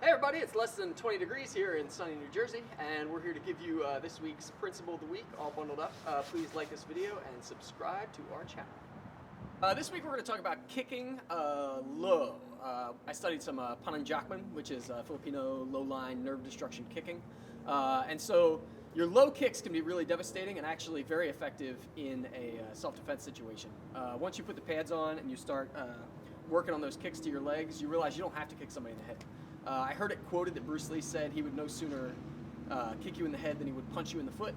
Hey everybody, it's less than 20 degrees here in sunny New Jersey, and we're here to give you this week's Principle of the Week, all bundled up. Please like this video and subscribe to our channel. This week we're going to talk about kicking low. I studied some Pananjakman, which is Filipino low-line nerve destruction kicking. And so your low kicks can be really devastating and actually very effective in a self-defense situation. Once you put the pads on and you start working on those kicks to your legs, you realize you don't have to kick somebody in the head. I heard it quoted that Bruce Lee said he would no sooner kick you in the head than he would punch you in the foot.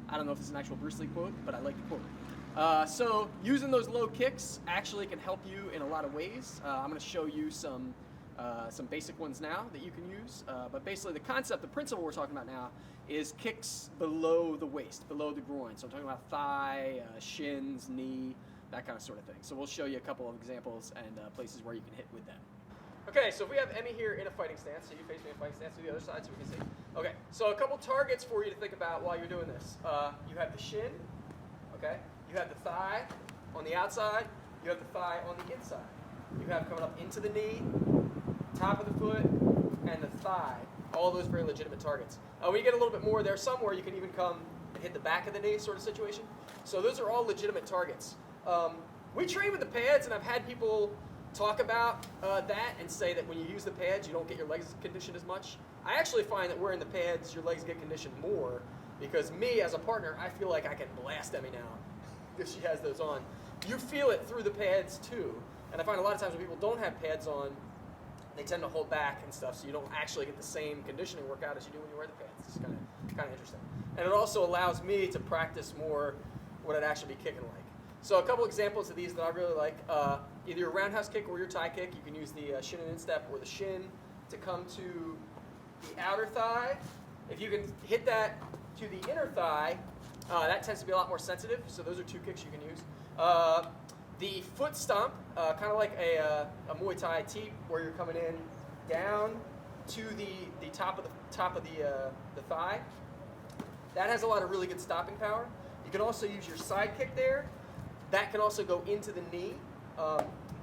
I don't know if it's an actual Bruce Lee quote, but I like the quote. So using those low kicks actually can help you in a lot of ways. I'm going to show you some basic ones now that you can use. But basically the concept, the principle we're talking about now is kicks below the waist, below the groin. So I'm talking about thigh, shins, knee, that kind of sort of thing. So we'll show you a couple of examples and places where you can hit with them. Okay, so if we have Emmy here in a fighting stance, so you face me in a fighting stance to the other side so we can see. Okay, so a couple targets for you to think about while you're doing this. You have the shin, okay? You have the thigh on the outside. You have the thigh on the inside. You have coming up into the knee, top of the foot, and the thigh. All those very legitimate targets. When you get a little bit more, there's some where you can even come and hit the back of the knee sort of situation. So those are all legitimate targets. We train with the pads, and I've had people talk about that and say that when you use the pads, you don't get your legs conditioned as much. I actually find that wearing the pads, your legs get conditioned more because me, as a partner, I feel like I can blast Emmy now if she has those on. You feel it through the pads too. And I find a lot of times when people don't have pads on, they tend to hold back and stuff, so you don't actually get the same conditioning workout as you do when you wear the pads. It's kind of interesting. And it also allows me to practice more what I'd actually be kicking like. So a couple examples of these that I really like, either your roundhouse kick or your tie kick. You can use the shin and instep or the shin to come to the outer thigh. If you can hit that to the inner thigh, that tends to be a lot more sensitive, so those are two kicks you can use. The foot stomp, kind of like a Muay Thai teep, where you're coming in down to the top of the thigh. That has a lot of really good stopping power. You can also use your side kick there. That can also go into the knee.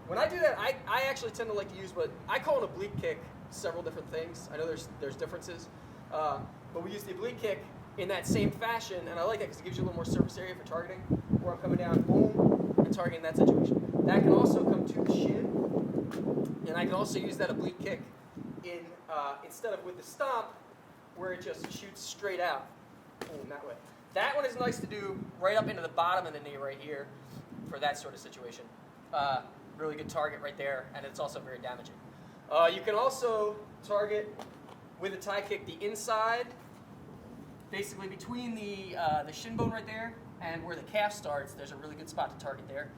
When I do that, I actually tend to like to use what I call an oblique kick, several different things. I know there's differences, but we use the oblique kick in that same fashion, and I like it because it gives you a little more surface area for targeting, where I'm coming down, boom, and targeting that situation. That can also come to the shin, and I can also use that oblique kick in instead of with the stomp, where it just shoots straight out, boom, that way. That one is nice to do right up into the bottom of the knee right here for that sort of situation. Really good target right there, and it's also very damaging. You can also target with a tie kick the inside, basically between the shin bone right there and where the calf starts. There's a really good spot to target there.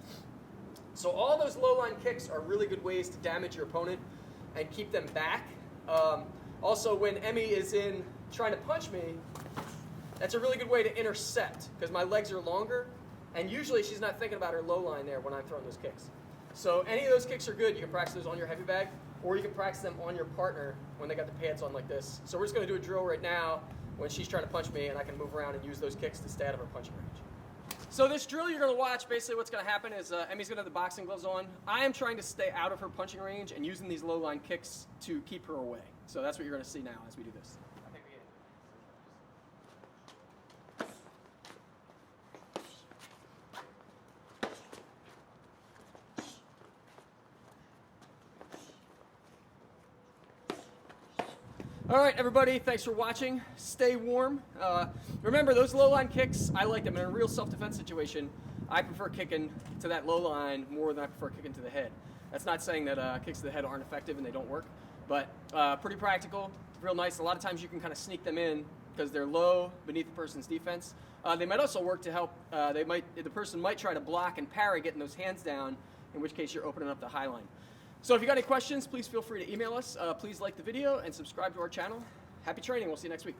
So all those low line kicks are really good ways to damage your opponent and keep them back. Also, when Emmy is in trying to punch me, that's a really good way to intercept because my legs are longer, and usually she's not thinking about her low line there when I'm throwing those kicks. So any of those kicks are good. You can practice those on your heavy bag, or you can practice them on your partner when they got the pads on like this. So we're just going to do a drill right now when she's trying to punch me, and I can move around and use those kicks to stay out of her punching range. So this drill you're going to watch, basically what's going to happen is Emmy's going to have the boxing gloves on. I am trying to stay out of her punching range and using these low line kicks to keep her away. So that's what you're going to see now as we do this. All right, everybody, thanks for watching. Stay warm. Remember, those low line kicks, I like them. In a real self-defense situation, I prefer kicking to that low line more than I prefer kicking to the head. That's not saying that kicks to the head aren't effective and they don't work, but pretty practical, real nice. A lot of times you can kind of sneak them in because they're low beneath the person's defense. They might also work to help, the person might try to block and parry getting those hands down, in which case you're opening up the high line. So if you got any questions, please feel free to email us. Please like the video and subscribe to our channel. Happy training. We'll see you next week.